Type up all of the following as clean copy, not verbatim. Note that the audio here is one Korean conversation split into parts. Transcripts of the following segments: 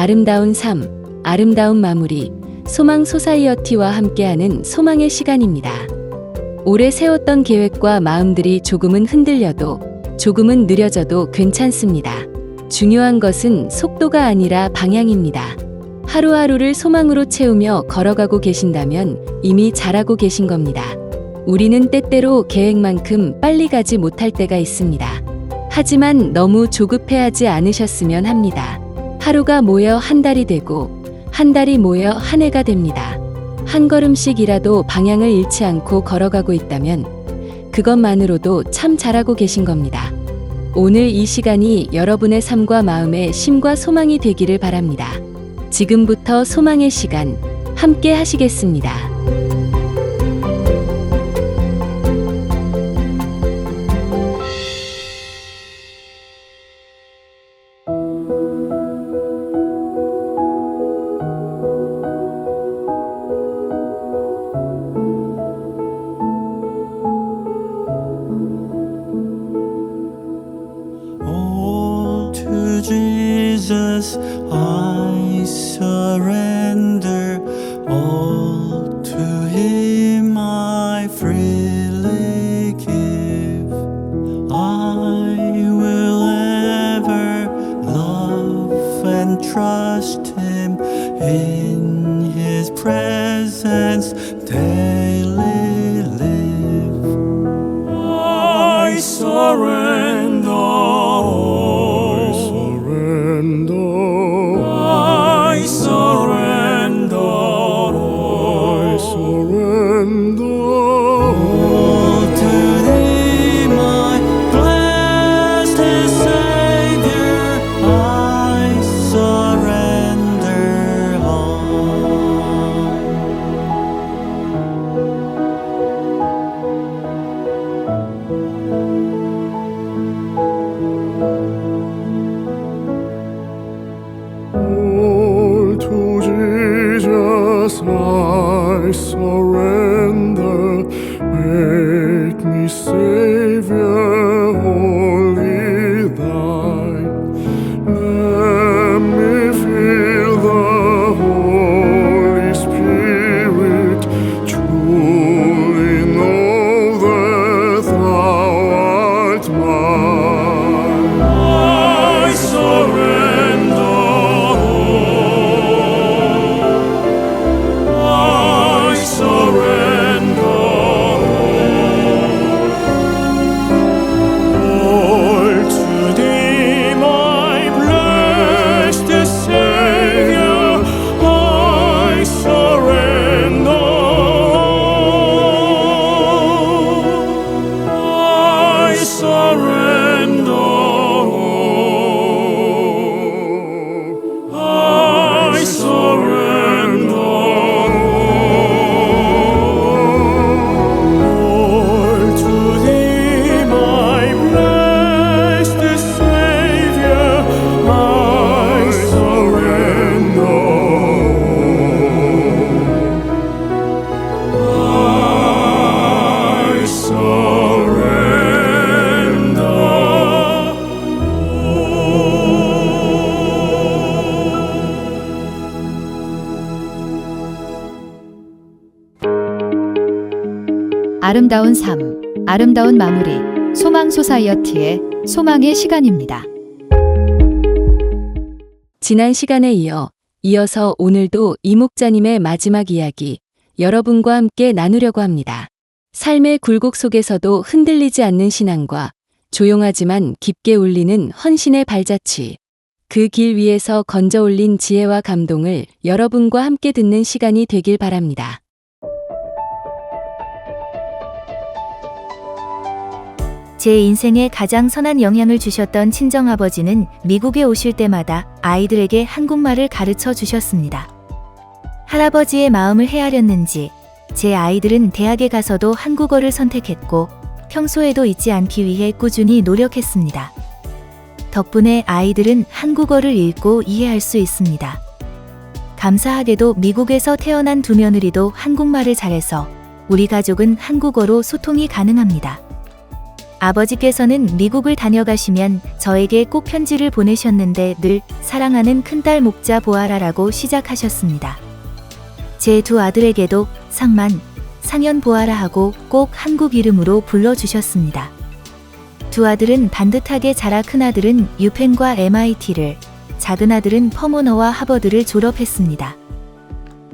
아름다운 삶, 아름다운 마무리, 소망 소사이어티와 함께하는 소망의 시간입니다. 오래 세웠던 계획과 마음들이 조금은 흔들려도, 조금은 느려져도 괜찮습니다. 중요한 것은 속도가 아니라 방향입니다. 하루하루를 소망으로 채우며 걸어가고 계신다면 이미 잘하고 계신 겁니다. 우리는 때때로 계획만큼 빨리 가지 못할 때가 있습니다. 하지만 너무 조급해하지 않으셨으면 합니다. 하루가 모여 한 달이 되고, 한 달이 모여 한 해가 됩니다. 한 걸음씩이라도 방향을 잃지 않고 걸어가고 있다면 그것만으로도 참 잘하고 계신 겁니다. 오늘 이 시간이 여러분의 삶과 마음의 쉼과 소망이 되기를 바랍니다. 지금부터 소망의 시간 함께 하시겠습니다. Jesus, I surrender all to Him. I freely give. I will ever love and trust Him in His presence daily live. I surrender. I surrender, make me Savior, wholly thine. Let me feel the Holy Spirit, truly know that thou art mine. I surrender. 아름다운 삶, 아름다운 마무리, 소망 소사이어티의 소망의 시간입니다. 지난 시간에 이어서 오늘도 이 목자님의 마지막 이야기 여러분과 함께 나누려고 합니다. 삶의 굴곡 속에서도 흔들리지 않는 신앙과 조용하지만 깊게 울리는 헌신의 발자취, 그 길 위에서 건져 올린 지혜와 감동을 여러분과 함께 듣는 시간이 되길 바랍니다. 제 인생에 가장 선한 영향을 주셨던 친정아버지는 미국에 오실 때마다 아이들에게 한국말을 가르쳐 주셨습니다. 할아버지의 마음을 헤아렸는지 제 아이들은 대학에 가서도 한국어를 선택했고 평소에도 잊지 않기 위해 꾸준히 노력했습니다. 덕분에 아이들은 한국어를 읽고 이해할 수 있습니다. 감사하게도 미국에서 태어난 두 며느리도 한국말을 잘해서 우리 가족은 한국어로 소통이 가능합니다. 아버지께서는 미국을 다녀가시면 저에게 꼭 편지를 보내셨는데 늘 사랑하는 큰딸 목자 보아라라고 시작하셨습니다. 제 두 아들에게도 상만, 상현 보아라 하고 꼭 한국 이름으로 불러주셨습니다. 두 아들은 반듯하게 자라 큰아들은 유펜과 MIT를, 작은아들은 퍼모너와 하버드를 졸업했습니다.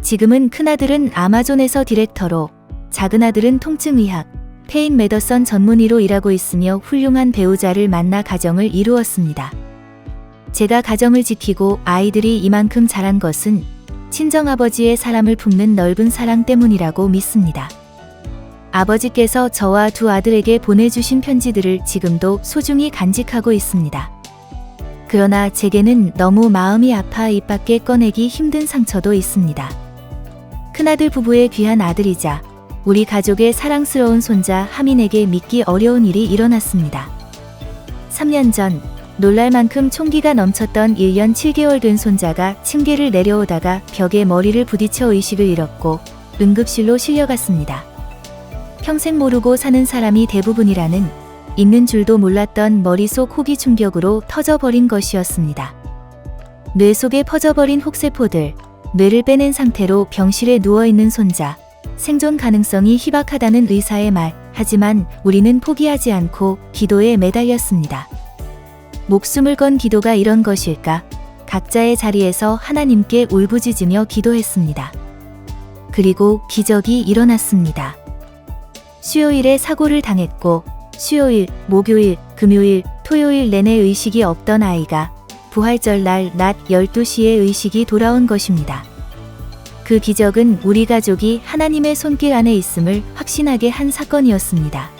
지금은 큰아들은 아마존에서 디렉터로, 작은아들은 통증의학, 페인 메더선 전문의로 일하고 있으며 훌륭한 배우자를 만나 가정을 이루었습니다. 제가 가정을 지키고 아이들이 이만큼 자란 것은 친정아버지의 사람을 품는 넓은 사랑 때문이라고 믿습니다. 아버지께서 저와 두 아들에게 보내주신 편지들을 지금도 소중히 간직하고 있습니다. 그러나 제게는 너무 마음이 아파 입 밖에 꺼내기 힘든 상처도 있습니다. 큰아들 부부의 귀한 아들이자 우리 가족의 사랑스러운 손자 하민에게 믿기 어려운 일이 일어났습니다. 3년 전 놀랄 만큼 총기가 넘쳤던 1년 7개월 된 손자가 층계를 내려오다가 벽에 머리를 부딪혀 의식을 잃었고 응급실로 실려갔습니다. 평생 모르고 사는 사람이 대부분이라는 있는 줄도 몰랐던 머릿속 호기 충격으로 터져버린 것이었습니다. 뇌 속에 퍼져버린 혹세포들, 뇌를 빼낸 상태로 병실에 누워있는 손자, 생존 가능성이 희박하다는 의사의 말, 하지만 우리는 포기하지 않고 기도에 매달렸습니다. 목숨을 건 기도가 이런 것일까? 각자의 자리에서 하나님께 울부짖으며 기도했습니다. 그리고 기적이 일어났습니다. 수요일에 사고를 당했고 수요일, 목요일, 금요일, 토요일 내내 의식이 없던 아이가 부활절 날 낮 12시에 의식이 돌아온 것입니다. 그 기적은 우리 가족이 하나님의 손길 안에 있음을 확신하게 한 사건이었습니다.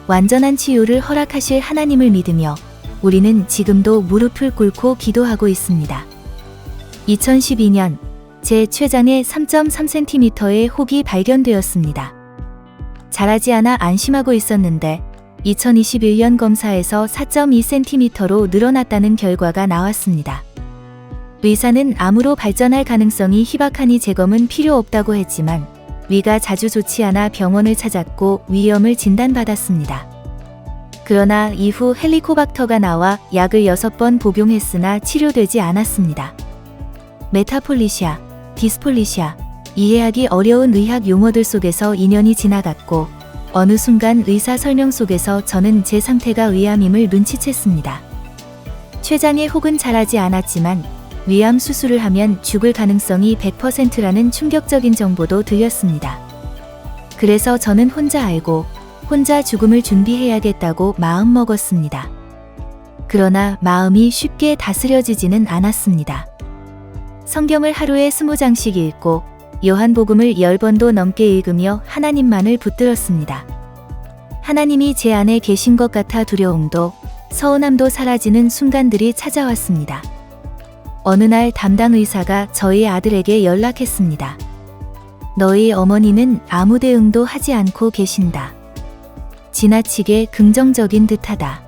완전한 치유를 허락하실 하나님을 믿으며 우리는 지금도 무릎을 꿇고 기도하고 있습니다. 2012년 제 췌장에 3.3cm의 혹이 발견되었습니다. 자라지 않아 안심하고 있었는데 2021년 검사에서 4.2cm로 늘어났다는 결과가 나왔습니다. 의사는 암으로 발전할 가능성이 희박하니 재검은 필요 없다고 했지만 위가 자주 좋지 않아 병원을 찾았고 위염을 진단받았습니다. 그러나 이후 헬리코박터가 나와 약을 6번 복용했으나 치료되지 않았습니다. 메타폴리시아, 디스폴리시아, 이해하기 어려운 의학 용어들 속에서 2년이 지나갔고 어느 순간 의사 설명 속에서 저는 제 상태가 위암임을 눈치챘습니다. 췌장에 혹은 자라지 않았지만 위암 수술을 하면 죽을 가능성이 100%라는 충격적인 정보도 들렸습니다. 그래서 저는 혼자 알고 혼자 죽음을 준비해야겠다고 마음먹었습니다. 그러나 마음이 쉽게 다스려지지는 않았습니다. 성경을 하루에 20장씩 읽고 요한복음을 10번도 넘게 읽으며 하나님만을 붙들었습니다. 하나님이 제 안에 계신 것 같아 두려움도 서운함도 사라지는 순간들이 찾아왔습니다. 어느 날 담당 의사가 저희 아들에게 연락했습니다. 너희 어머니는 아무 대응도 하지 않고 계신다. 지나치게 긍정적인 듯하다.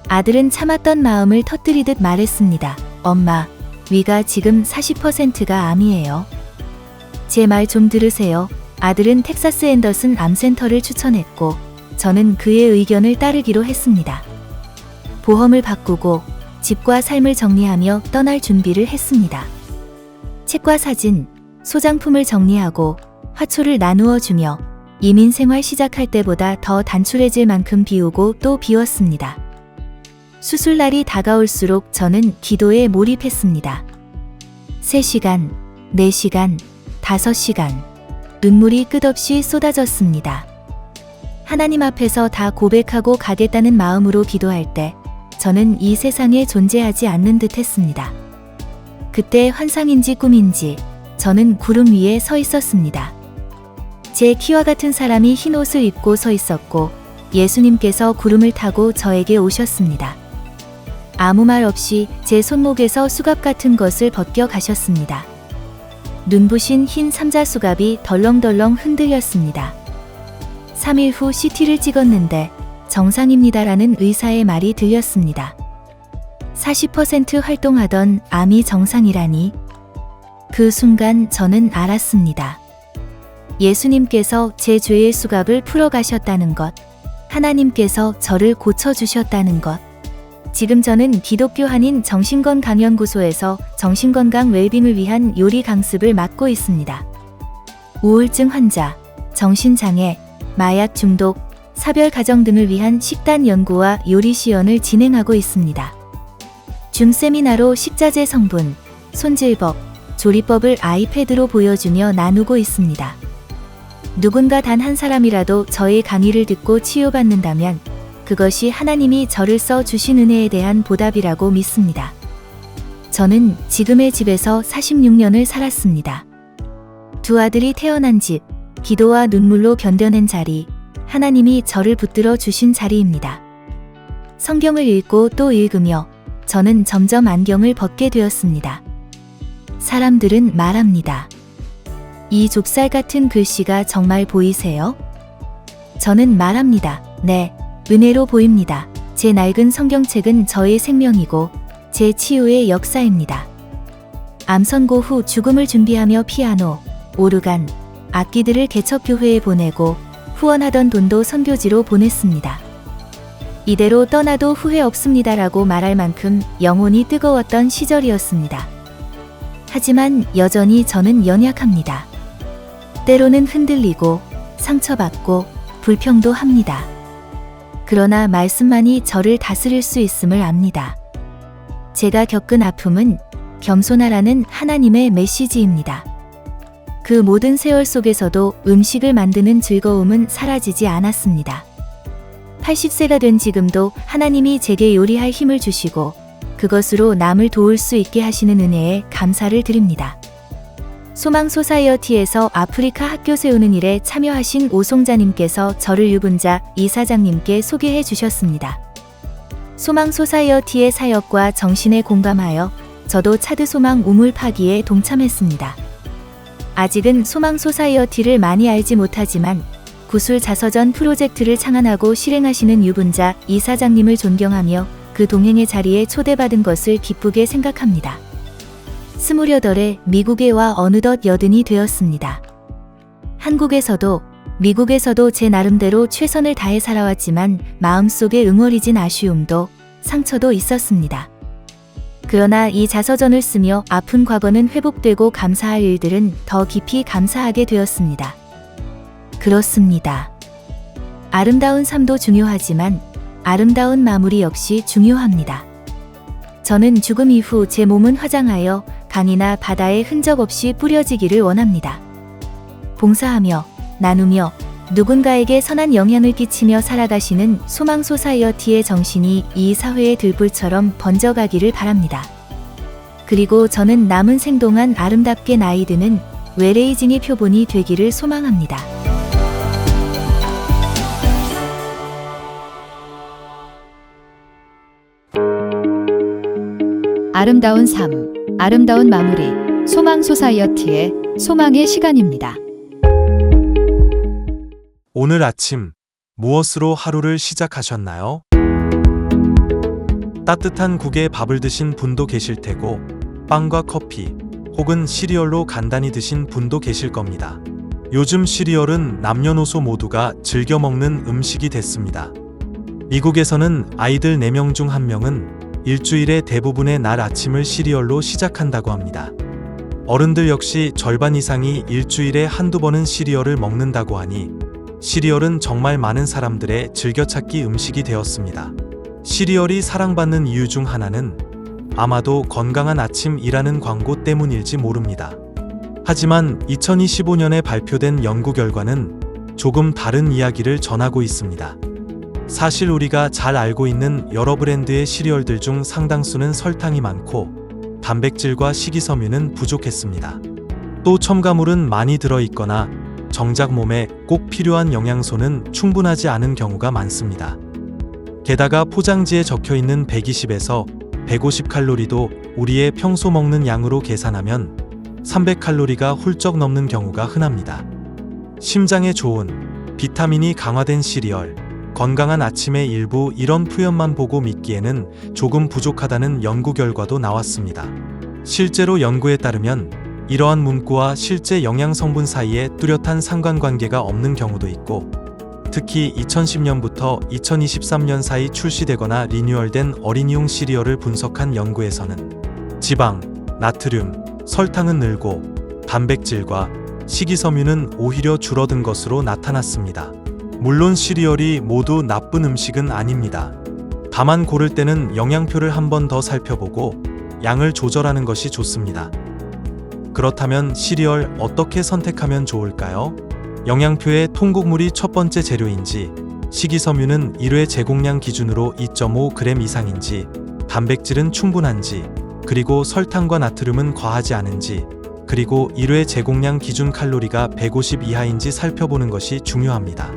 아들은 참았던 마음을 터뜨리듯 말했습니다. 엄마, 위가 지금 40%가 암이에요. 제 말 좀 들으세요. 아들은 텍사스 앤더슨 암센터를 추천했고 저는 그의 의견을 따르기로 했습니다. 보험을 바꾸고 집과 삶을 정리하며 떠날 준비를 했습니다. 책과 사진, 소장품을 정리하고 화초를 나누어 주며 이민 생활 시작할 때보다 더 단출해질 만큼 비우고 또 비웠습니다. 수술날이 다가올수록 저는 기도에 몰입했습니다. 3시간, 4시간, 5시간, 눈물이 끝없이 쏟아졌습니다. 하나님 앞에서 다 고백하고 가겠다는 마음으로 기도할 때 저는 이 세상에 존재하지 않는 듯 했습니다. 그때 환상인지 꿈인지 저는 구름 위에 서 있었습니다. 제 키와 같은 사람이 흰 옷을 입고 서 있었고 예수님께서 구름을 타고 저에게 오셨습니다. 아무 말 없이 제 손목에서 수갑 같은 것을 벗겨 가셨습니다. 눈부신 흰 삼자 수갑이 덜렁덜렁 흔들렸습니다. 3일 후 CT를 찍었는데 정상입니다라는 의사의 말이 들렸습니다. 40% 활동하던 암이 정상이라니. 그 순간 저는 알았습니다. 예수님께서 제 죄의 수갑을 풀어 가셨다는 것. 하나님께서 저를 고쳐주셨다는 것. 지금 저는 기독교 한인 정신건강연구소에서 정신건강 웰빙을 위한 요리 강습을 맡고 있습니다. 우울증 환자, 정신장애, 마약 중독, 사별 가정 등을 위한 식단 연구와 요리 시연을 진행하고 있습니다. 줌 세미나로 식자재 성분, 손질법, 조리법을 아이패드로 보여주며 나누고 있습니다. 누군가 단 한 사람이라도 저의 강의를 듣고 치유받는다면 그것이 하나님이 저를 써 주신 은혜에 대한 보답이라고 믿습니다. 저는 지금의 집에서 46년을 살았습니다. 두 아들이 태어난 집, 기도와 눈물로 견뎌낸 자리, 하나님이 저를 붙들어 주신 자리입니다. 성경을 읽고 또 읽으며 저는 점점 안경을 벗게 되었습니다. 사람들은 말합니다. 이 좁쌀 같은 글씨가 정말 보이세요? 저는 말합니다. 네, 은혜로 보입니다. 제 낡은 성경책은 저의 생명이고 제 치유의 역사입니다. 암 선고 후 죽음을 준비하며 피아노, 오르간, 악기들을 개척교회에 보내고 후원하던 돈도 선교지로 보냈습니다. 이대로 떠나도 후회 없습니다라고 말할 만큼 영혼이 뜨거웠던 시절이었습니다. 하지만 여전히 저는 연약합니다. 때로는 흔들리고 상처받고 불평도 합니다. 그러나 말씀만이 저를 다스릴 수 있음을 압니다. 제가 겪은 아픔은 겸손하라는 하나님의 메시지입니다. 그 모든 세월 속에서도 음식을 만드는 즐거움은 사라지지 않았습니다. 80세가 된 지금도 하나님이 제게 요리할 힘을 주시고 그것으로 남을 도울 수 있게 하시는 은혜에 감사를 드립니다. 소망 소사이어티에서 아프리카 학교 세우는 일에 참여하신 오송자님께서 저를 유분자 이사장님께 소개해 주셨습니다. 소망 소사이어티의 사역과 정신에 공감하여 저도 차드 소망 우물 파기에 동참했습니다. 아직은 소망 소사이어티를 많이 알지 못하지만 구술 자서전 프로젝트를 창안하고 실행하시는 유분자 이사장님을 존경하며 그 동행의 자리에 초대받은 것을 기쁘게 생각합니다. 28에 미국에 와 어느덧 80이 되었습니다. 한국에서도 미국에서도 제 나름대로 최선을 다해 살아왔지만 마음속에 응어리진 아쉬움도 상처도 있었습니다. 그러나 이 자서전을 쓰며 아픈 과거는 회복되고 감사할 일들은 더 깊이 감사하게 되었습니다. 그렇습니다. 아름다운 삶도 중요하지만 아름다운 마무리 역시 중요합니다. 저는 죽음 이후 제 몸은 화장하여 강이나 바다에 흔적 없이 뿌려지기를 원합니다. 봉사하며 나누며 누군가에게 선한 영향을 끼치며 살아가시는 소망 소사이어티의 정신이 이 사회의 들불처럼 번져가기를 바랍니다. 그리고 저는 남은 생동안 아름답게 나이 드는 외레이징의 표본이 되기를 소망합니다. 아름다운 삶, 아름다운 마무리, 소망 소사이어티의 소망의 시간입니다. 오늘 아침 무엇으로 하루를 시작하셨나요? 따뜻한 국에 밥을 드신 분도 계실 테고 빵과 커피 혹은 시리얼로 간단히 드신 분도 계실 겁니다. 요즘 시리얼은 남녀노소 모두가 즐겨 먹는 음식이 됐습니다. 미국에서는 아이들 4명 중 1명은 일주일의 대부분의 날 아침을 시리얼로 시작한다고 합니다. 어른들 역시 절반 이상이 일주일에 한두 번은 시리얼을 먹는다고 하니 시리얼은 정말 많은 사람들의 즐겨찾기 음식이 되었습니다. 시리얼이 사랑받는 이유 중 하나는 아마도 건강한 아침이라는 광고 때문일지 모릅니다. 하지만 2025년에 발표된 연구 결과는 조금 다른 이야기를 전하고 있습니다. 사실 우리가 잘 알고 있는 여러 브랜드의 시리얼들 중 상당수는 설탕이 많고 단백질과 식이섬유는 부족했습니다. 또 첨가물은 많이 들어있거나 정작 몸에 꼭 필요한 영양소는 충분하지 않은 경우가 많습니다. 게다가 포장지에 적혀있는 120에서 150칼로리도 우리의 평소 먹는 양으로 계산하면 300칼로리가 훌쩍 넘는 경우가 흔합니다. 심장에 좋은 비타민이 강화된 시리얼, 건강한 아침의 일부 이런 표현만 보고 믿기에는 조금 부족하다는 연구 결과도 나왔습니다. 실제로 연구에 따르면 이러한 문구와 실제 영양 성분 사이에 뚜렷한 상관관계가 없는 경우도 있고 특히 2010년부터 2023년 사이 출시되거나 리뉴얼된 어린이용 시리얼을 분석한 연구에서는 지방, 나트륨, 설탕은 늘고 단백질과 식이섬유는 오히려 줄어든 것으로 나타났습니다. 물론 시리얼이 모두 나쁜 음식은 아닙니다. 다만 고를 때는 영양표를 한 번 더 살펴보고 양을 조절하는 것이 좋습니다. 그렇다면 시리얼 어떻게 선택하면 좋을까요? 영양표에 통곡물이 첫 번째 재료인지, 식이섬유는 1회 제공량 기준으로 2.5g 이상인지, 단백질은 충분한지, 그리고 설탕과 나트륨은 과하지 않은지, 그리고 1회 제공량 기준 칼로리가 150 이하인지 살펴보는 것이 중요합니다.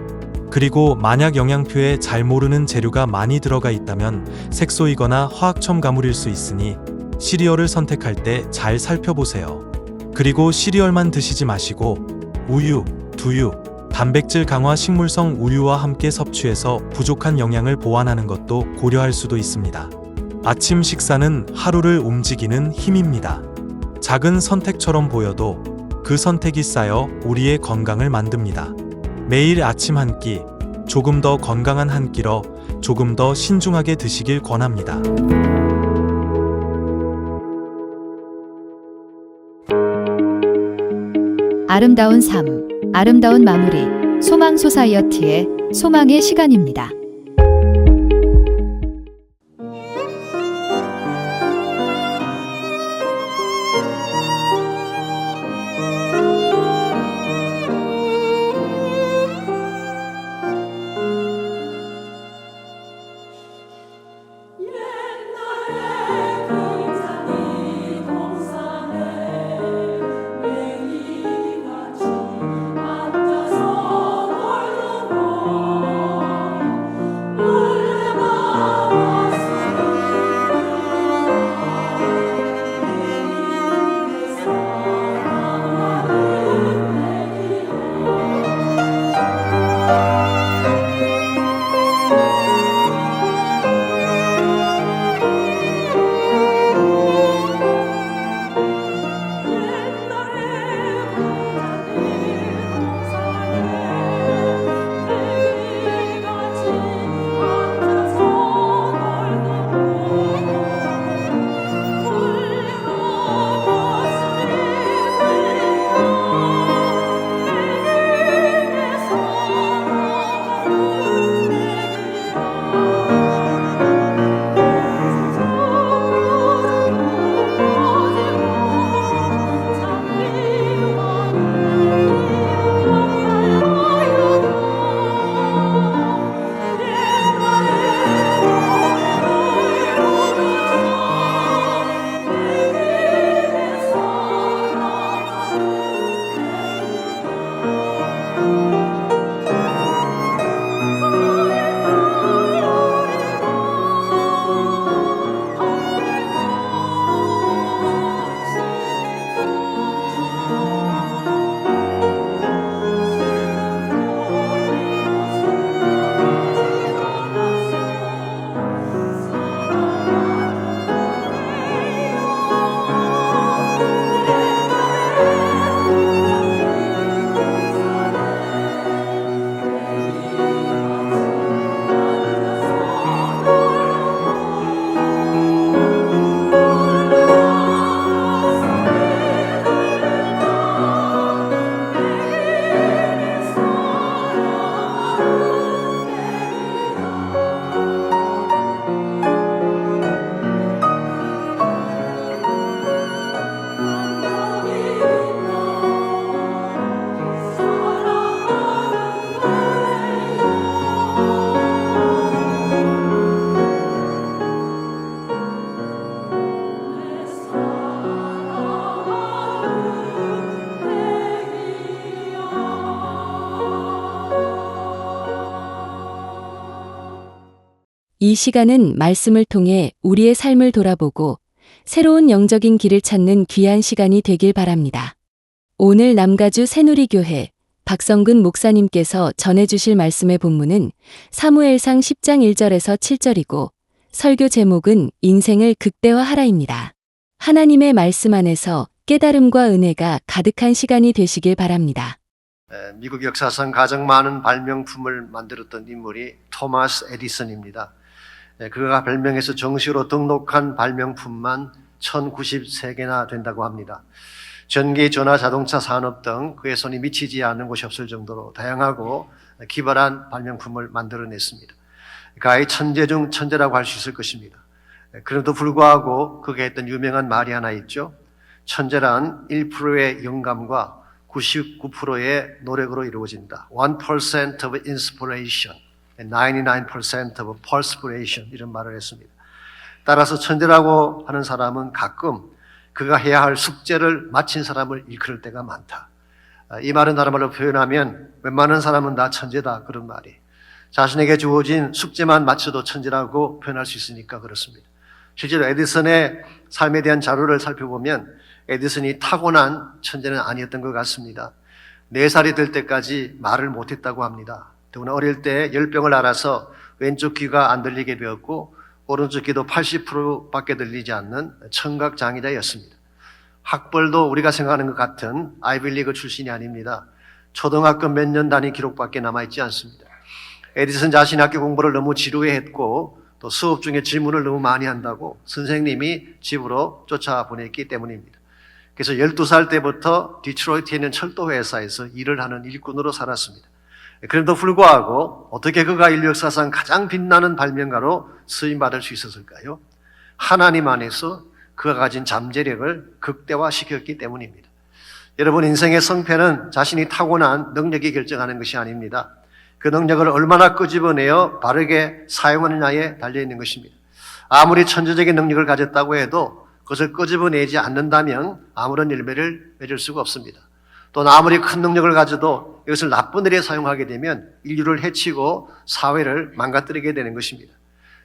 그리고 만약 영양표에 잘 모르는 재료가 많이 들어가 있다면 색소이거나 화학 첨가물일 수 있으니 시리얼을 선택할 때 잘 살펴보세요. 그리고 시리얼만 드시지 마시고 우유, 두유, 단백질 강화 식물성 우유와 함께 섭취해서 부족한 영양을 보완하는 것도 고려할 수도 있습니다. 아침 식사는 하루를 움직이는 힘입니다. 작은 선택처럼 보여도 그 선택이 쌓여 우리의 건강을 만듭니다. 매일 아침 한 끼, 조금 더 건강한 한 끼로 조금 더 신중하게 드시길 권합니다. 아름다운 삶, 아름다운 마무리, 소망 소사이어티의 소망의 시간입니다. 이 시간은 말씀을 통해 우리의 삶을 돌아보고 새로운 영적인 길을 찾는 귀한 시간이 되길 바랍니다. 오늘 남가주 새누리교회 박성근 목사님께서 전해주실 말씀의 본문은 사무엘상 10장 1절에서 7절이고 설교 제목은 인생을 극대화하라입니다. 하나님의 말씀 안에서 깨달음과 은혜가 가득한 시간이 되시길 바랍니다. 미국 역사상 가장 많은 발명품을 만들었던 인물이 토마스 에디슨입니다. 그가 발명해서 정식으로 등록한 발명품만 1093개나 된다고 합니다. 전기, 전화, 자동차 산업 등 그의 손이 미치지 않는 곳이 없을 정도로 다양하고 기발한 발명품을 만들어냈습니다. 그의 천재 중 천재라고 할 수 있을 것입니다. 그럼에도 불구하고 그가 했던 유명한 말이 하나 있죠. 천재란 1%의 영감과 99%의 노력으로 이루어진다. 1% of inspiration and 99% of perspiration 이런 말을 했습니다. 따라서 천재라고 하는 사람은 가끔 그가 해야 할 숙제를 마친 사람을 일컬을 때가 많다. 이 말은 다른 말로 표현하면 웬만한 사람은 다 천재다 그런 말이. 자신에게 주어진 숙제만 마쳐도 천재라고 표현할 수 있으니까 그렇습니다. 실제로 에디슨의 삶에 대한 자료를 살펴보면 에디슨이 타고난 천재는 아니었던 것 같습니다. 4살이 될 때까지 말을 못했다고 합니다. 더구나 어릴 때 열병을 앓아서 왼쪽 귀가 안 들리게 되었고 오른쪽 귀도 80%밖에 들리지 않는 청각장애자였습니다. 학벌도 우리가 생각하는 것 같은 아이비리그 출신이 아닙니다. 초등학교 몇 년 단위 기록밖에 남아있지 않습니다. 에디슨 자신이 학교 공부를 너무 지루해했고 또 수업 중에 질문을 너무 많이 한다고 선생님이 집으로 쫓아보냈기 때문입니다. 그래서 12살 때부터 디트로이트에 있는 철도 회사에서 일을 하는 일꾼으로 살았습니다. 그럼에도 불구하고 어떻게 그가 인류 역사상 가장 빛나는 발명가로 쓰임받을 수 있었을까요? 하나님 안에서 그가 가진 잠재력을 극대화시켰기 때문입니다. 여러분, 인생의 성패는 자신이 타고난 능력이 결정하는 것이 아닙니다. 그 능력을 얼마나 끄집어내어 바르게 사용하느냐에 달려있는 것입니다. 아무리 천재적인 능력을 가졌다고 해도 그것을 끄집어내지 않는다면 아무런 열매를 맺을 수가 없습니다. 또 아무리 큰 능력을 가져도 이것을 나쁜 일에 사용하게 되면 인류를 해치고 사회를 망가뜨리게 되는 것입니다.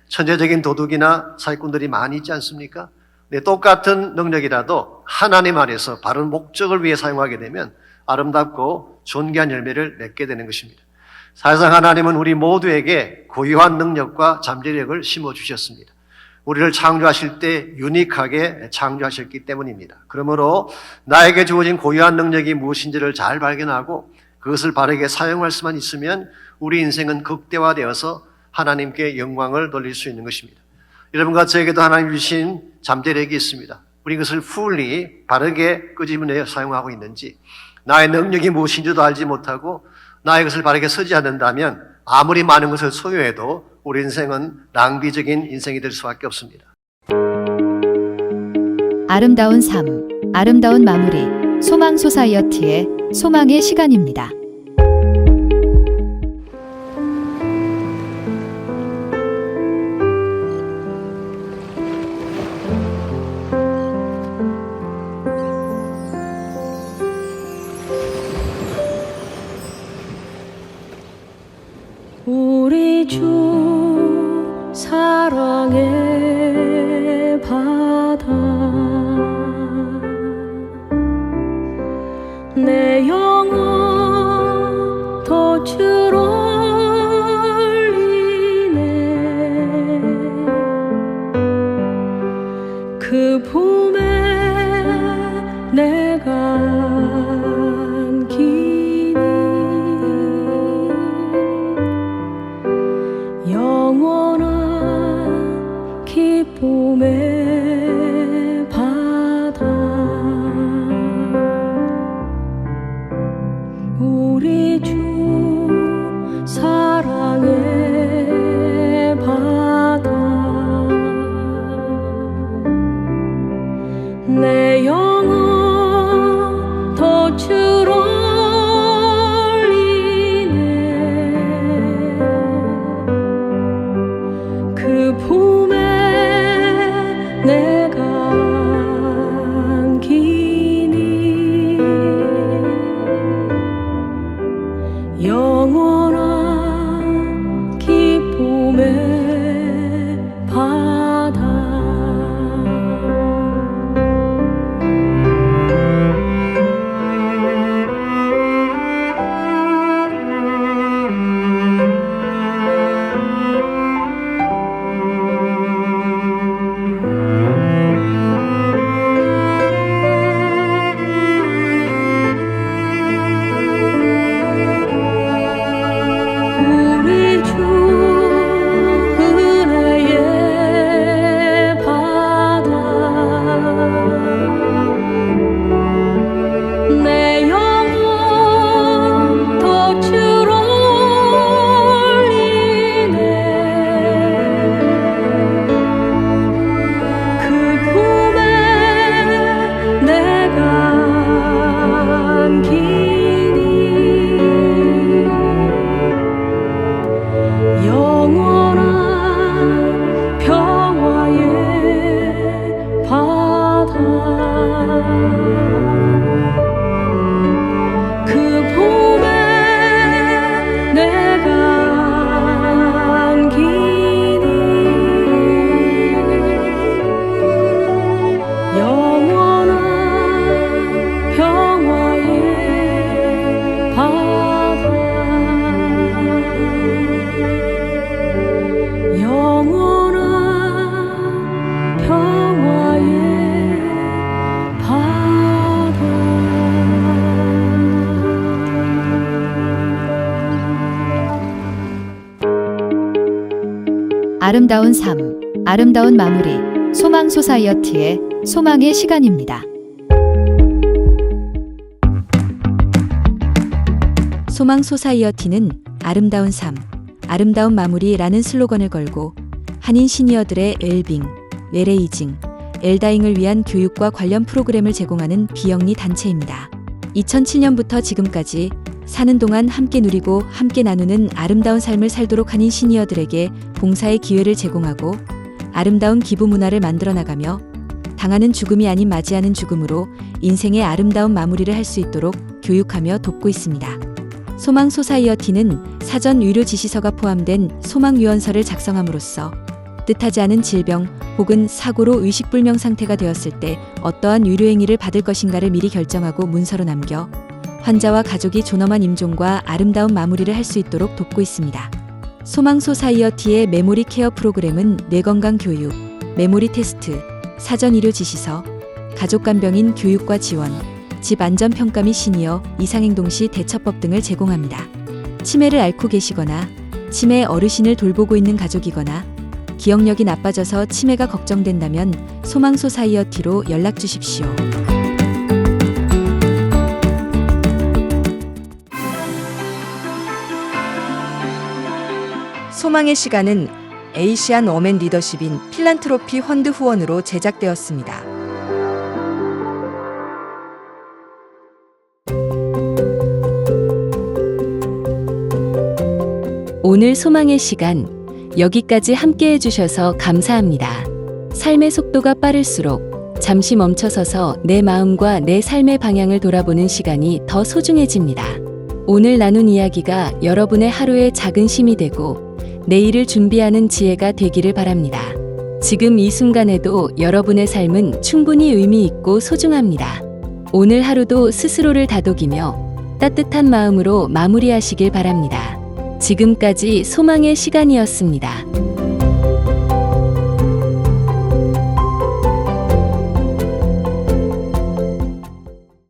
천재적인 도둑이나 사기꾼들이 많이 있지 않습니까? 네, 똑같은 능력이라도 하나님 안에서 바른 목적을 위해 사용하게 되면 아름답고 존귀한 열매를 맺게 되는 것입니다. 사실상 하나님은 우리 모두에게 고유한 능력과 잠재력을 심어주셨습니다. 우리를 창조하실 때 유니크하게 창조하셨기 때문입니다. 그러므로 나에게 주어진 고유한 능력이 무엇인지를 잘 발견하고 그것을 바르게 사용할 수만 있으면 우리 인생은 극대화되어서 하나님께 영광을 돌릴 수 있는 것입니다. 여러분과 저에게도 하나님 주신 잠재력이 있습니다. 우리 그것을 fully 바르게 끄집어내어 사용하고 있는지, 나의 능력이 무엇인지도 알지 못하고 나의 것을 바르게 쓰지 않는다면 아무리 많은 것을 소유해도 우리 인생은 낭비적인 인생이 될 수밖에 없습니다. 아름다운 삶, 아름다운 마무리, 소망 소사이어티의 소망의 시간입니다. 우리 주 사랑의 바다 내 영혼 덫으로 올리네 그 품에 내가 안기니 영원한 기쁨의 바다 우리 주 사랑의 바다 내 영혼 덫으로 그 품에 내가 안기니 영원한 기쁨의 바다 아름다운 삶, 아름다운 마무리, 소망 소사이어티의 소망의 시간입니다. 소망 소사이어티는 아름다운 삶, 아름다운 마무리라는 슬로건을 걸고 한인 시니어들의 웰빙, 웰에이징, 엘다잉을 위한 교육과 관련 프로그램을 제공하는 비영리 단체입니다. 2007년부터 지금까지 사는 동안 함께 누리고 함께 나누는 아름다운 삶을 살도록 한인 시니어들에게 봉사의 기회를 제공하고 아름다운 기부 문화를 만들어 나가며 당하는 죽음이 아닌 맞이하는 죽음으로 인생의 아름다운 마무리를 할 수 있도록 교육하며 돕고 있습니다. 소망 소사이어티는 사전 의료 지시서가 포함된 소망 유언서를 작성함으로써 뜻하지 않은 질병 혹은 사고로 의식불명 상태가 되었을 때 어떠한 의료 행위를 받을 것인가를 미리 결정하고 문서로 남겨 환자와 가족이 존엄한 임종과 아름다운 마무리를 할 수 있도록 돕고 있습니다. 소망 소사이어티의 메모리 케어 프로그램은 뇌건강 교육, 메모리 테스트, 사전 의료 지시서, 가족 간병인 교육과 지원, 집 안전 평가 및 시니어 이상행동 시 대처법 등을 제공합니다. 치매를 앓고 계시거나 치매 어르신을 돌보고 있는 가족이거나 기억력이 나빠져서 치매가 걱정된다면 소망 소사이어티로 연락 주십시오. 소망의 시간은 에이시안 워맨 리더십인 필란트로피 펀드 후원으로 제작되었습니다. 오늘 소망의 시간 여기까지 함께 해주셔서 감사합니다. 삶의 속도가 빠를수록 잠시 멈춰서서 내 마음과 내 삶의 방향을 돌아보는 시간이 더 소중해집니다. 오늘 나눈 이야기가 여러분의 하루의 작은 힘이 되고 내일을 준비하는 지혜가 되기를 바랍니다. 지금 이 순간에도 여러분의 삶은 충분히 의미 있고 소중합니다. 오늘 하루도 스스로를 다독이며 따뜻한 마음으로 마무리하시길 바랍니다. 지금까지 소망의 시간이었습니다.